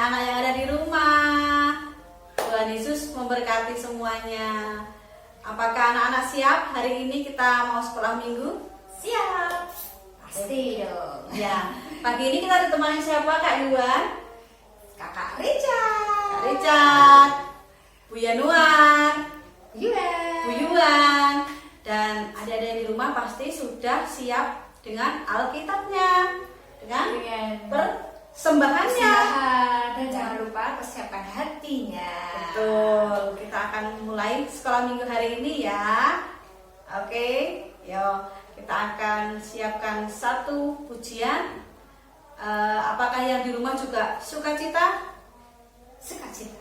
anak-anak yang ada di rumah. Tuhan Yesus memberkati semuanya. Apakah anak-anak siap? Hari ini kita mau sekolah minggu? Siap. Pasti dong. Ya. Pagi ini kita ditemani siapa, Kak Yuan? Kakak Richard. Kak Richard, Bu Yanuar, Yuan. Bu Yuan, dan adik-adik di rumah pasti sudah siap dengan Alkitabnya, dengan persembahannya. Dan jangan lupa persiapkan hatinya. Betul, kita akan mulai sekolah minggu hari ini ya. Oke, yuk kita akan siapkan satu pujian. Apakah yang di rumah juga sukacita? Sukacita.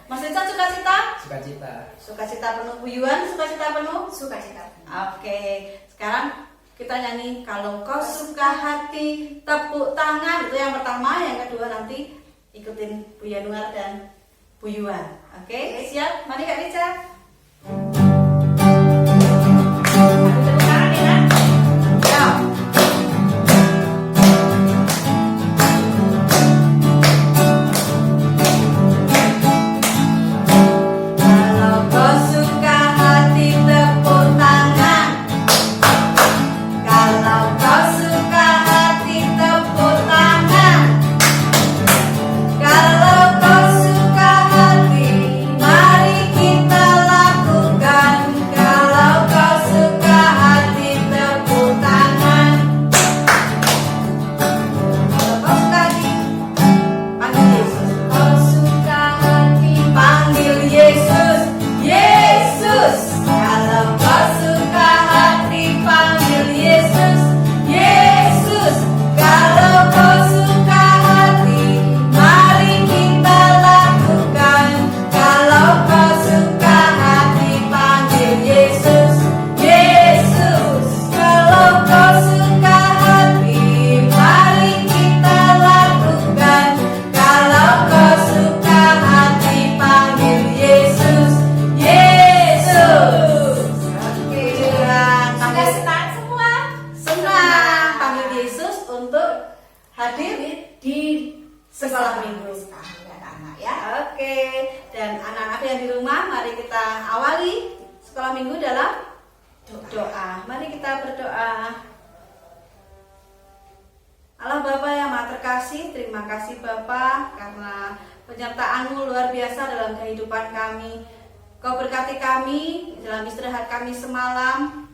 Mas Richard sukacita? Sukacita. Sukacita penuh. Bu Yuan sukacita penuh? Sukacita. Oke, sekarang kita nyanyi Kalau Kau Suka Hati Tepuk Tangan. Itu yang pertama, yang kedua nanti ikutin Bu Yanuar dan Bu Yuan. Oke, siap? Mari Kak Richard. Tepuk tangan ya. Ya. Kalau kau suka hati tepuk tangan. Kalau kau suka hati tepuk tangan. Kalau kau suka hati, mari kita lakukan. Kalau kau suka hati tepuk tangan. Kalau kau suka hati, panggil Yesus. Kau suka hati. Panggil Yesus, Yesus. Kalau kau suka hati, panggil Yesus, Yesus. Kalau kau suka hati, mari kita lakukan. Kalau kau suka hati, panggil Yesus, Yesus. Kalau kau suka hati, mari kita lakukan. Kalau kau suka hati, panggil Yesus, Yesus. Oke, Sudah senang semua? senang panggil Yesus untuk hadir Di sekolah minggu. anak-anak ya. Oke, dan anak-anak yang di rumah, mari kita awali sekolah minggu dalam doa. Mari kita berdoa. Allah Bapa yang Maha Terkasih, terima kasih Bapa karena penyertaan-Mu luar biasa dalam kehidupan kami. Kau berkati kami dalam istirahat kami semalam.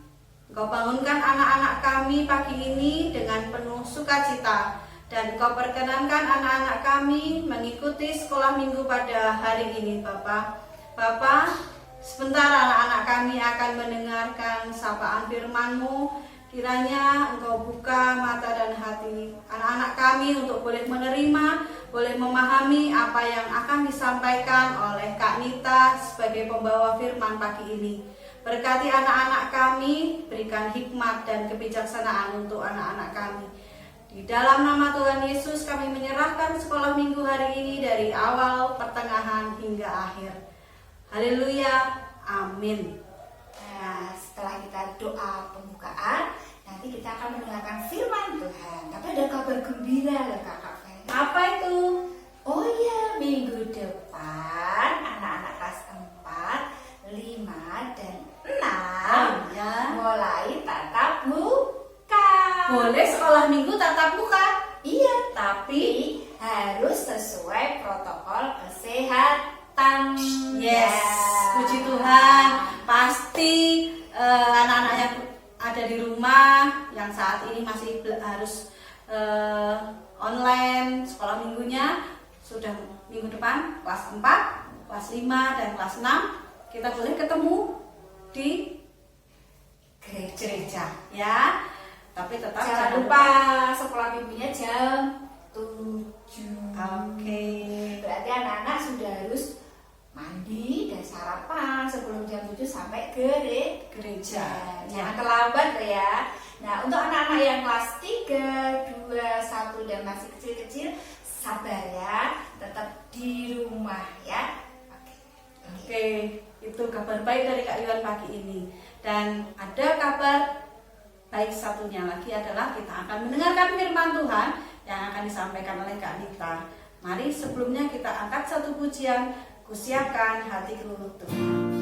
Kau bangunkan anak-anak kami pagi ini dengan penuh sukacita. Dan Kau perkenankan anak-anak kami mengikuti sekolah minggu pada hari ini Bapa. Bapa, sebentar anak-anak kami akan mendengarkan sapaan firman-Mu. Kiranya Engkau buka mata dan hati anak-anak kami untuk boleh menerima, boleh memahami apa yang akan disampaikan oleh Kak Nita sebagai pembawa firman pagi ini. Berkati anak-anak kami, berikan hikmat dan kebijaksanaan untuk anak-anak kami. Di dalam nama Tuhan Yesus kami menyerahkan sekolah minggu hari ini dari awal, pertengahan hingga akhir. Haleluya, amin. Nah, setelah kita doa pembukaan, nanti kita akan mendengarkan firman Tuhan. Tapi ada kabar gembira loh Kakak Feli. Apa itu? Oh iya, minggu depan anak-anak kelas 4, 5, dan 6 ya. mulai tatap muka. Boleh sekolah minggu tatap muka, Iya, tapi harus sesuai protokol kesehatan. yes, Ya. puji Tuhan. Pasti anak-anak yang ada di rumah yang saat ini masih harus online sekolah minggunya, sudah minggu depan kelas 4, kelas 5, dan kelas 6 kita boleh ketemu di gereja ya. Tapi tetap Jangan lupa sekolah minggunya jam 7. Oke. Berarti anak-anak sudah harus mandi dan sarapan sebelum jam 7 sampai Gereja. Jangan terlambat ya. Nah, untuk anak-anak yang kelas 3, 2, 1 dan masih kecil-kecil, sabar ya, tetap di rumah ya. Oke, itu kabar baik dari Kak Yuan pagi ini. Dan ada kabar baik satunya lagi adalah kita akan mendengarkan firman Tuhan yang akan disampaikan oleh Kak Nita. Mari sebelumnya kita angkat satu pujian, Kusiapkan Hatiku Tuhan.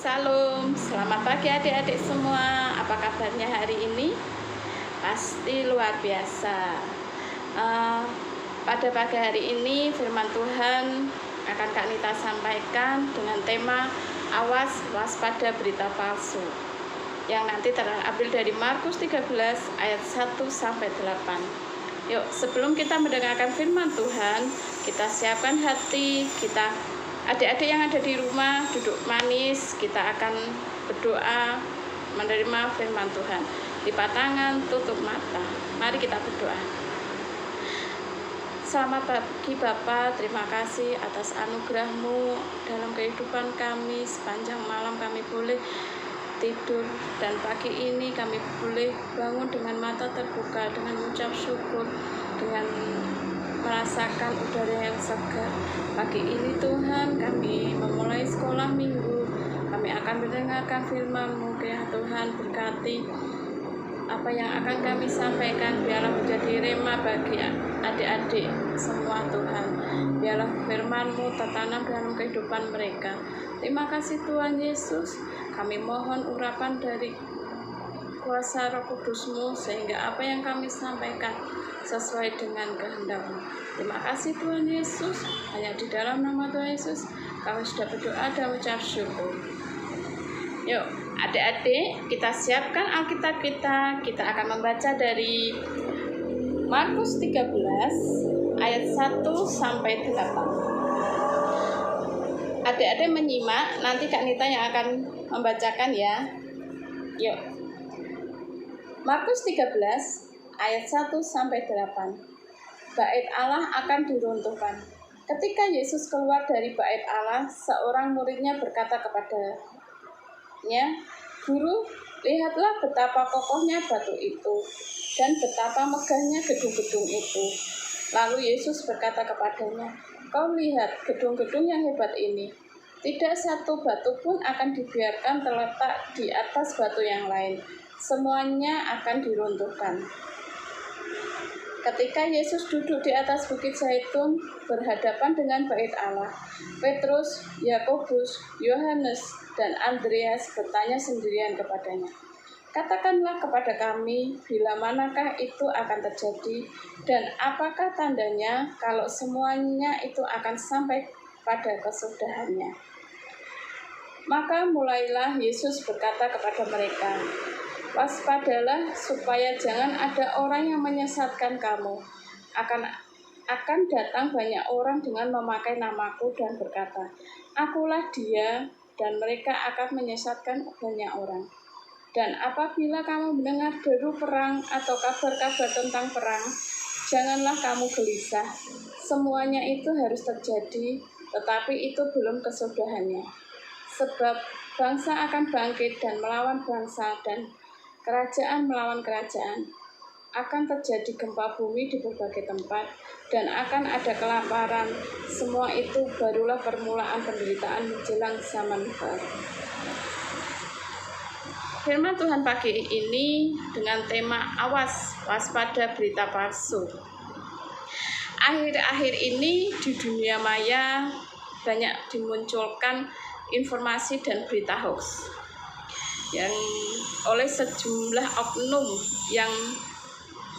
Salam, selamat pagi adik-adik semua. Apa kabarnya hari ini? Pasti luar biasa. Pada pagi hari ini firman Tuhan akan Kak Nita sampaikan dengan tema awas waspada berita palsu, yang nanti terambil dari Markus 13 ayat 1 sampai 8. Yuk, sebelum kita mendengarkan firman Tuhan, kita siapkan hati kita. Adik-adik yang ada di rumah duduk manis, kita akan berdoa menerima firman Tuhan. Lipat tangan, tutup mata. Mari kita berdoa. Selamat pagi Bapa, terima kasih atas anugerah-Mu dalam kehidupan kami. Sepanjang malam kami boleh tidur, dan pagi ini kami boleh bangun dengan mata terbuka, dengan mengucap syukur, dengan merasakan udara yang segar. Pagi ini Tuhan kami memulai sekolah minggu, kami akan mendengarkan firman-Mu. Ya Tuhan, berkati apa yang akan kami sampaikan, biarlah menjadi rema bagi adik-adik semua Tuhan. Biarlah firman-Mu tertanam dalam kehidupan mereka. Terima kasih Tuhan Yesus, kami mohon urapan dari kuasa Roh Kudus-Mu, sehingga apa yang kami sampaikan sesuai dengan kehendak-Mu. Terima kasih Tuhan Yesus, hanya di dalam nama Tuhan Yesus kami sudah berdoa dan ucap syukur. Yuk adik-adik, kita siapkan Alkitab kita. Kita akan membaca dari Markus 13 ayat 1 sampai 8. Adik-adik menyimak, nanti Kak Nita yang akan membacakan ya. Yuk, Markus 13 ayat 1 sampai 8. Bait Allah akan diruntuhkan. Ketika Yesus keluar dari bait Allah, seorang muridnya berkata kepadanya, "Guru, lihatlah betapa kokohnya batu itu dan betapa megahnya gedung-gedung itu." Lalu Yesus berkata kepadanya, Kau lihat gedung-gedung yang hebat ini. Tidak satu batu pun akan dibiarkan terletak di atas batu yang lain. Semuanya akan diruntuhkan. Ketika Yesus duduk di atas Bukit Zaitun berhadapan dengan Bait Allah, Petrus, Yakobus, Yohanes, dan Andreas bertanya sendirian kepadanya, "Katakanlah kepada kami, bila manakah itu akan terjadi, dan apakah tandanya kalau semuanya itu akan sampai pada kesudahannya?" Maka mulailah Yesus berkata kepada mereka, "Waspadalah supaya jangan ada orang yang menyesatkan kamu. Akan datang banyak orang dengan memakai namaku dan berkata, 'Akulah dia,' dan mereka akan menyesatkan banyak orang. Dan apabila kamu mendengar deru perang atau kabar-kabar tentang perang, janganlah kamu gelisah. Semuanya itu harus terjadi, tetapi itu belum kesudahannya. Sebab bangsa akan bangkit dan melawan bangsa, dan kerajaan melawan kerajaan. Akan terjadi gempa bumi di berbagai tempat, dan akan ada kelaparan. Semua itu barulah permulaan penderitaan menjelang zaman baru." Firman Tuhan pagi ini dengan tema awas, waspada berita palsu. Akhir-akhir ini di dunia maya banyak dimunculkan informasi dan berita hoax yang oleh sejumlah oknum yang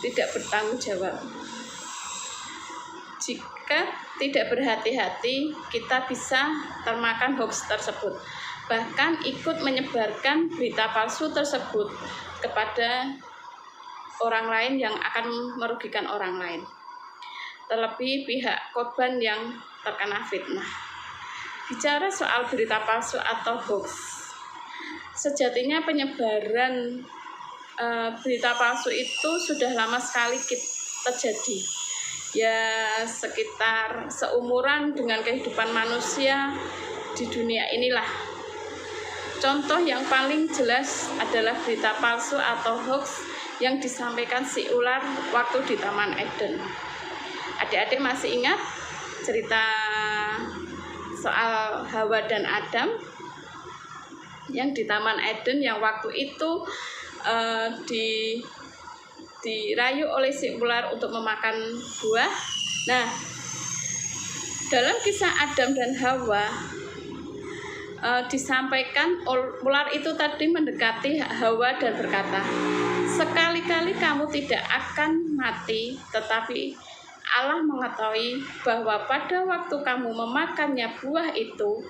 tidak bertanggung jawab. Jika tidak berhati-hati, kita bisa termakan hoax tersebut, bahkan ikut menyebarkan berita palsu tersebut kepada orang lain yang akan merugikan orang lain, terlebih pihak korban yang terkena fitnah. Bicara soal berita palsu atau hoax, sejatinya penyebaran berita palsu itu sudah lama sekali terjadi. Ya, sekitar seumuran dengan kehidupan manusia di dunia inilah. Contoh yang paling jelas adalah berita palsu atau hoax yang disampaikan si ular waktu di Taman Eden. Adik-adik masih ingat cerita soal Hawa dan Adam yang di Taman Eden yang waktu itu dirayu oleh si ular untuk memakan buah. Nah, dalam kisah Adam dan Hawa disampaikan ular itu tadi mendekati Hawa dan berkata, "Sekali-kali kamu tidak akan mati, tetapi Allah mengetahui bahwa pada waktu kamu memakannya buah itu,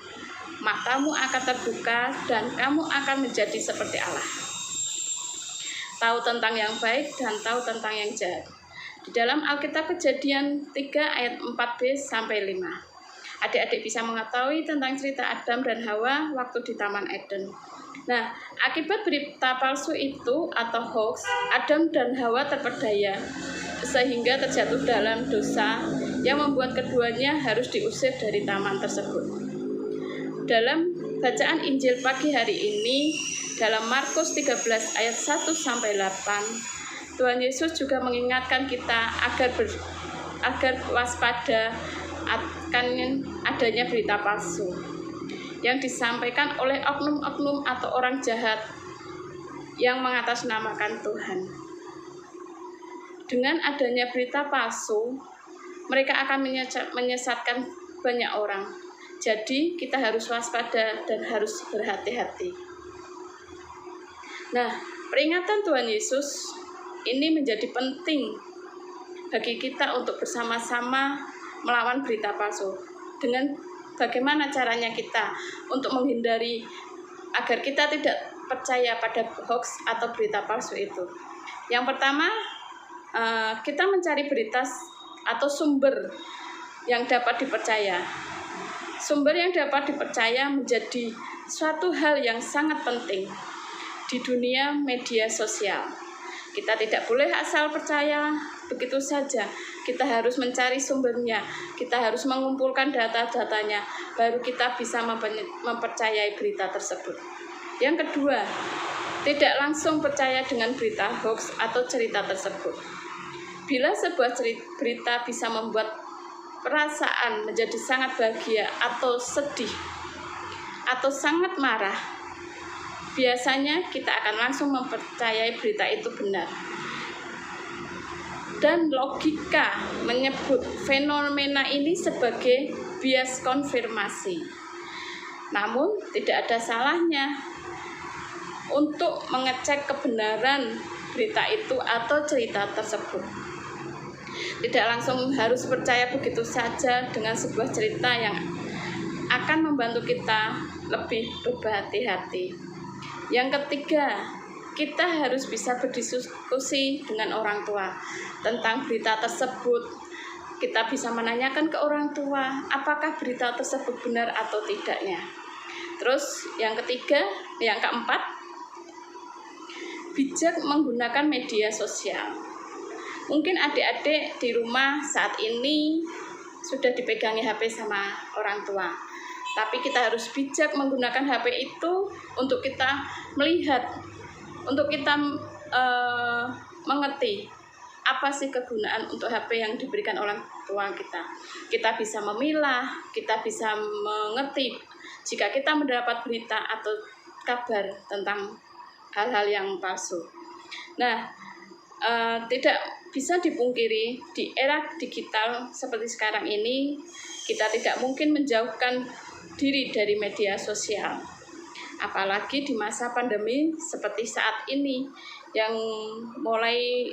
matamu akan terbuka dan kamu akan menjadi seperti Allah, tahu tentang yang baik dan tahu tentang yang jahat." Di dalam Alkitab Kejadian 3 ayat 4b sampai 5. Adik-adik bisa mengetahui tentang cerita Adam dan Hawa waktu di Taman Eden. Nah, akibat berita palsu itu atau hoax, Adam dan Hawa terperdaya sehingga terjatuh dalam dosa yang membuat keduanya harus diusir dari taman tersebut. Dalam bacaan Injil pagi hari ini, dalam Markus 13 ayat 1 sampai 8, Tuhan Yesus juga mengingatkan kita agar waspada akan adanya berita palsu yang disampaikan oleh oknum-oknum atau orang jahat yang mengatasnamakan Tuhan. Dengan adanya berita palsu, mereka akan menyesatkan banyak orang. Jadi kita harus waspada dan harus berhati-hati. Nah, peringatan Tuhan Yesus ini menjadi penting bagi kita untuk bersama-sama melawan berita palsu. Dengan bagaimana caranya kita untuk menghindari agar kita tidak percaya pada hoax atau berita palsu itu. Yang pertama, kita mencari berita atau sumber yang dapat dipercaya. Sumber yang dapat dipercaya menjadi suatu hal yang sangat penting di dunia media sosial. Kita tidak boleh asal percaya begitu saja. Kita harus mencari sumbernya. Kita harus mengumpulkan data-datanya. Baru kita bisa mempercayai berita tersebut. Yang kedua, tidak langsung percaya dengan berita hoax atau cerita tersebut. Bila sebuah berita bisa membuat perasaan menjadi sangat bahagia atau sedih atau sangat marah, biasanya kita akan langsung mempercayai berita itu benar. Dan logika menyebut fenomena ini sebagai bias konfirmasi. Namun tidak ada salahnya untuk mengecek kebenaran berita itu atau cerita tersebut. Tidak langsung harus percaya begitu saja dengan sebuah cerita yang akan membantu kita lebih berhati-hati. Yang ketiga, kita harus bisa berdiskusi dengan orang tua tentang berita tersebut. Kita bisa menanyakan ke orang tua apakah berita tersebut benar atau tidaknya. Terus yang keempat, bijak menggunakan media sosial. Mungkin adik-adik di rumah saat ini sudah dipegangi HP sama orang tua. Tapi kita harus bijak menggunakan HP itu untuk kita melihat, untuk kita mengerti apa sih kegunaan untuk HP yang diberikan orang tua kita. Kita bisa memilah, kita bisa mengerti jika kita mendapat berita atau kabar tentang hal-hal yang palsu. Nah, tidak bisa dipungkiri di era digital seperti sekarang ini, kita tidak mungkin menjauhkan diri dari media sosial. Apalagi di masa pandemi seperti saat ini yang mulai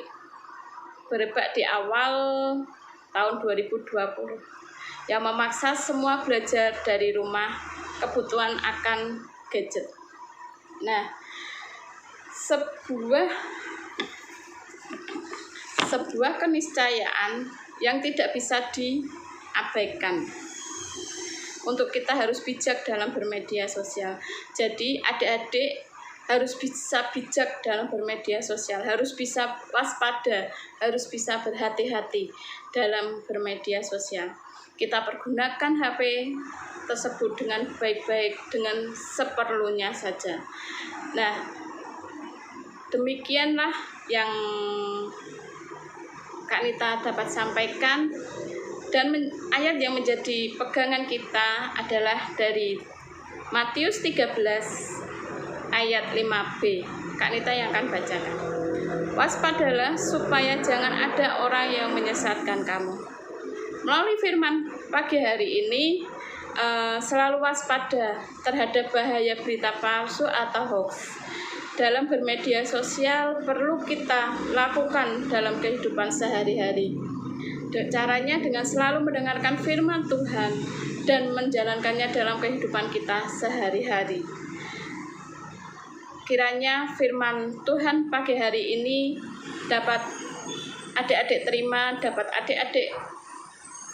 berebak di awal tahun 2020 yang memaksa semua belajar dari rumah, kebutuhan akan gadget. Nah, sebuah keniscayaan yang tidak bisa diabaikan. Untuk kita harus bijak dalam bermedia sosial. Jadi adik-adik harus bisa bijak dalam bermedia sosial, harus bisa waspada, harus bisa berhati-hati dalam bermedia sosial. Kita pergunakan HP tersebut dengan baik-baik, dengan seperlunya saja. Nah, demikianlah yang Kak Nita dapat sampaikan. Dan ayat yang menjadi pegangan kita adalah dari Matius 13 ayat 5b. Kak Nita yang akan bacakan. Waspadalah supaya jangan ada orang yang menyesatkan kamu. Melalui firman pagi hari ini, selalu waspada terhadap bahaya berita palsu atau hoax. Dalam bermedia sosial perlu kita lakukan dalam kehidupan sehari-hari. Caranya dengan selalu mendengarkan firman Tuhan dan menjalankannya dalam kehidupan kita sehari-hari. Kiranya firman Tuhan pagi hari ini dapat adik-adik terima, dapat adik-adik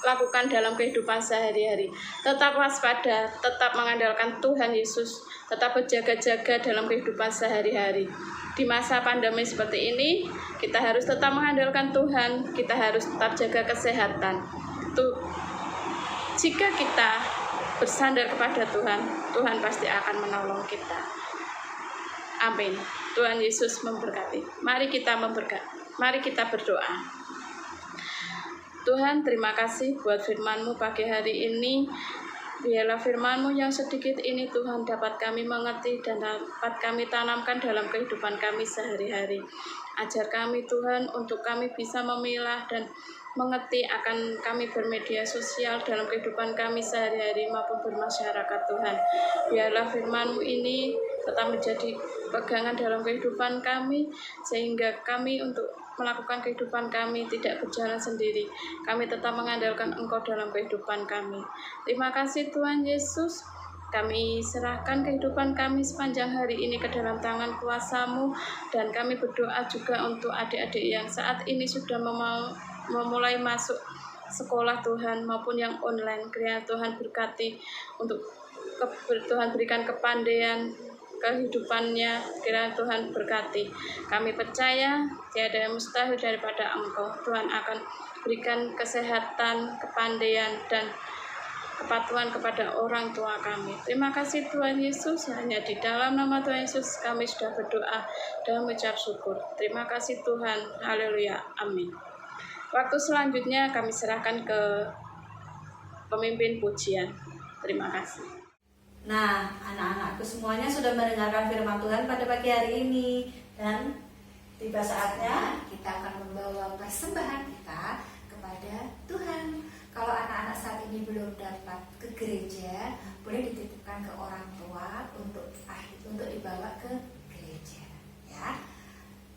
lakukan dalam kehidupan sehari-hari. Tetap waspada, tetap mengandalkan Tuhan Yesus, tetap berjaga-jaga dalam kehidupan sehari-hari. Di masa pandemi seperti ini, kita harus tetap mengandalkan Tuhan, kita harus tetap jaga kesehatan. Jika kita bersandar kepada Tuhan, Tuhan pasti akan menolong kita. Amin. Tuhan Yesus memberkati. Mari kita berdoa. Tuhan, terima kasih buat firman-Mu pagi hari ini. Biarlah firman-Mu yang sedikit ini Tuhan dapat kami mengerti dan dapat kami tanamkan dalam kehidupan kami sehari-hari. Ajar kami Tuhan untuk kami bisa memilah dan mengerti akan kami bermedia sosial dalam kehidupan kami sehari-hari maupun bermasyarakat Tuhan. Biarlah firman-Mu ini tetap menjadi pegangan dalam kehidupan kami sehingga kami untuk melakukan kehidupan kami tidak berjalan sendiri. Kami tetap mengandalkan Engkau dalam kehidupan kami. Terima kasih Tuhan Yesus. Kami serahkan kehidupan kami sepanjang hari ini ke dalam tangan kuasa-Mu. Dan kami berdoa juga untuk adik-adik yang saat ini sudah memulai masuk sekolah Tuhan maupun yang online. Kiranya Tuhan berkati untuk Tuhan berikan kepandaian kehidupannya, kiranya Tuhan berkati. Kami percaya tiada yang mustahil daripada Engkau. Tuhan akan berikan kesehatan, kepandaian, dan kepatuhan kepada orang tua kami. Terima kasih Tuhan Yesus. Hanya di dalam nama Tuhan Yesus kami sudah berdoa dan mengucap syukur. Terima kasih Tuhan. Haleluya. Amin. Waktu selanjutnya kami serahkan ke pemimpin pujian. Terima kasih. Nah, anak-anakku semuanya sudah mendengarkan firman Tuhan pada pagi hari ini, dan tiba saatnya kita akan membawa persembahan kita kepada Tuhan. Kalau anak-anak saat ini belum dapat ke gereja, boleh dititipkan ke orang tua untuk dibawa ke gereja, ya.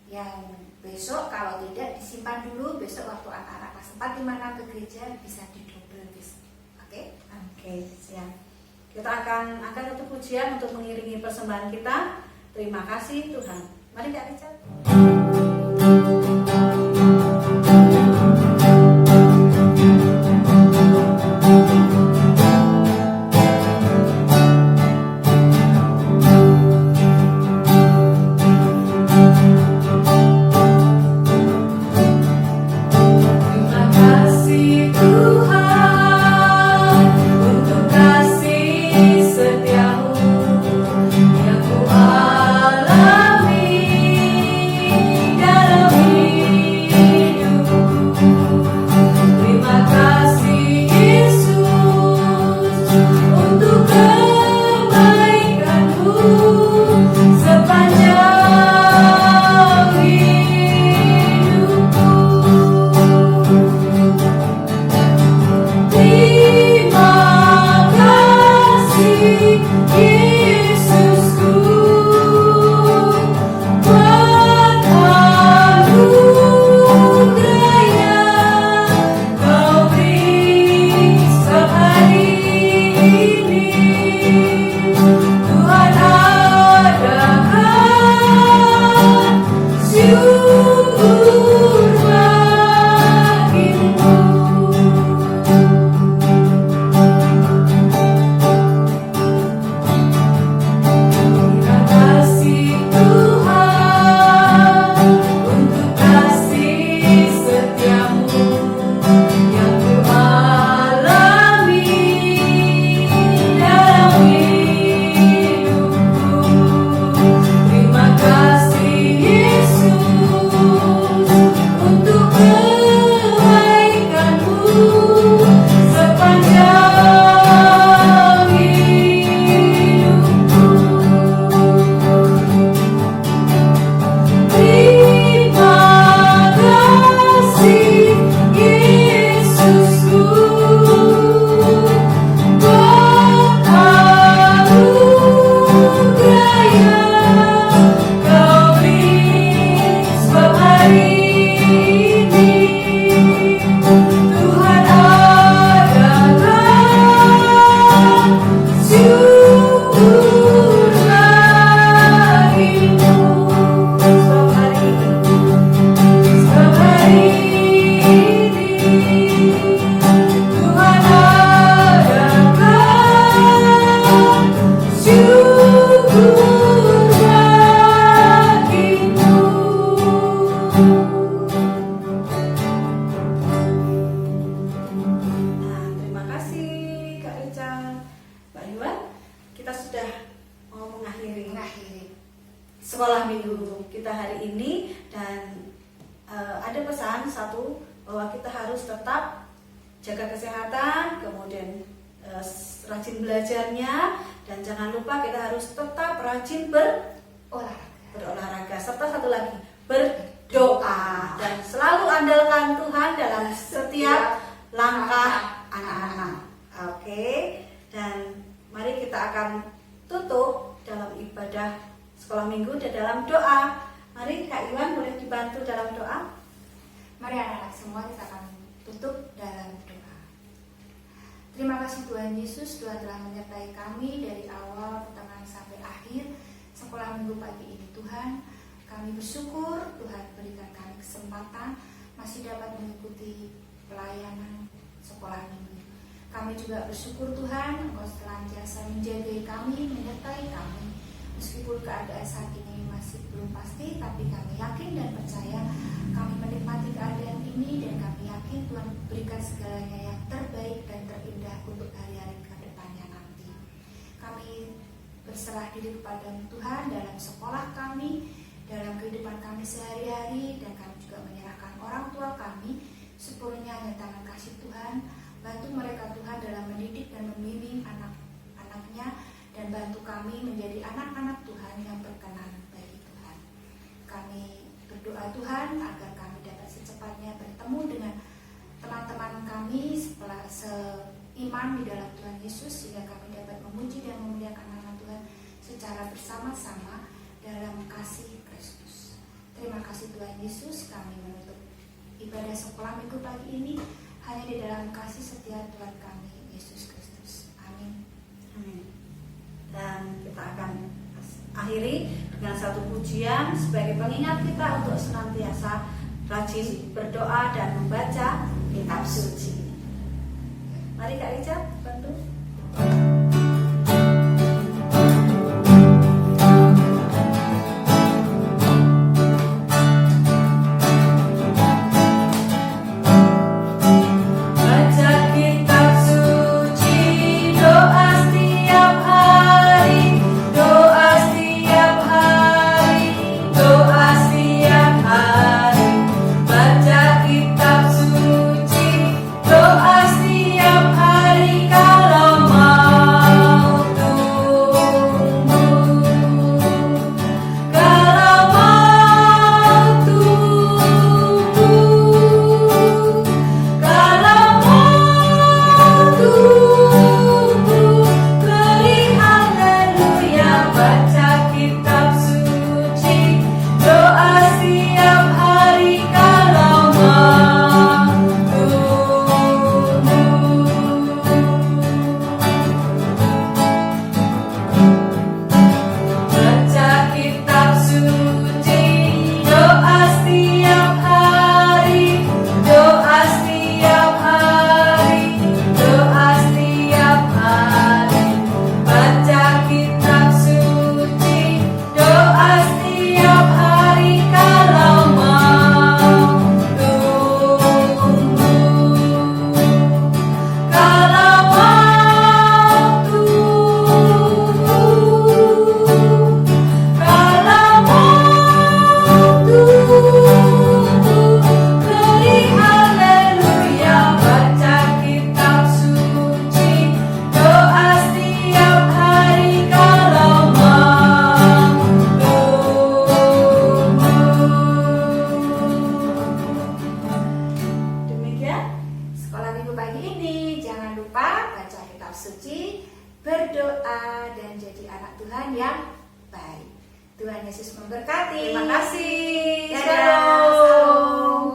Yang besok kalau tidak disimpan dulu, besok waktu anak-anak kelas 4 5 ke gereja bisa didobel besok. Oke? Oke, siap. Kita akan angkat satu pujian untuk mengiringi persembahan kita. Terima kasih Tuhan. Mari Kak Richard. sekolah minggu kita hari ini, dan ada pesan satu bahwa kita harus tetap jaga kesehatan, kemudian rajin belajarnya, dan jangan lupa kita harus tetap rajin berolahraga, serta satu lagi berdoa, dan selalu andalkan Tuhan dalam setiap langkah anak-anak. Oke, dan mari kita akan tutup dalam ibadah sekolah minggu dan dalam doa. Mari Kak Iwan boleh dibantu dalam doa. Mari anak-anak semua kita akan tutup dalam doa. Terima kasih Tuhan Yesus, Tuhan telah menyertai kami dari awal, pertengahan sampai akhir sekolah minggu pagi ini. Tuhan, kami bersyukur Tuhan berikan kami kesempatan masih dapat mengikuti pelayanan sekolah minggu. Kami juga bersyukur Tuhan, Engkau senantiasa menjaga kami, menyertai kami. Meskipun keadaan saat ini masih belum pasti, tapi kami yakin dan percaya kami menikmati keadaan ini, dan kami yakin Tuhan berikan segalanya yang terbaik dan terindah untuk hari-hari ke depannya nanti. Kami berserah diri kepada Tuhan dalam sekolah kami, dalam kehidupan kami sehari-hari, dan kami juga menyerahkan orang tua kami sepenuhnya hanya tangan kasih Tuhan. Bantu mereka Tuhan dalam mendidik dan membimbing anak-anaknya, dan bantu kami menjadi anak-anak Tuhan yang berkenan bagi Tuhan. Kami berdoa Tuhan agar kami dapat secepatnya bertemu dengan teman-teman kami setelah seiman di dalam Tuhan Yesus, sehingga kami dapat memuji dan memuliakan nama Tuhan secara bersama-sama dalam kasih Kristus. Terima kasih Tuhan Yesus, kami menutup ibadah sekolah minggu pagi ini hanya di dalam kasih setia Tuhan kami Yesus Kristus. Amin. Amin. Dan kita akan akhiri dengan satu pujian sebagai pengingat kita untuk senantiasa rajin berdoa dan membaca kitab suci. Mari Kak Richard bantu. berdoa dan jadi anak Tuhan yang baik. Tuhan Yesus memberkati. Terima kasih. Dadah. Salam.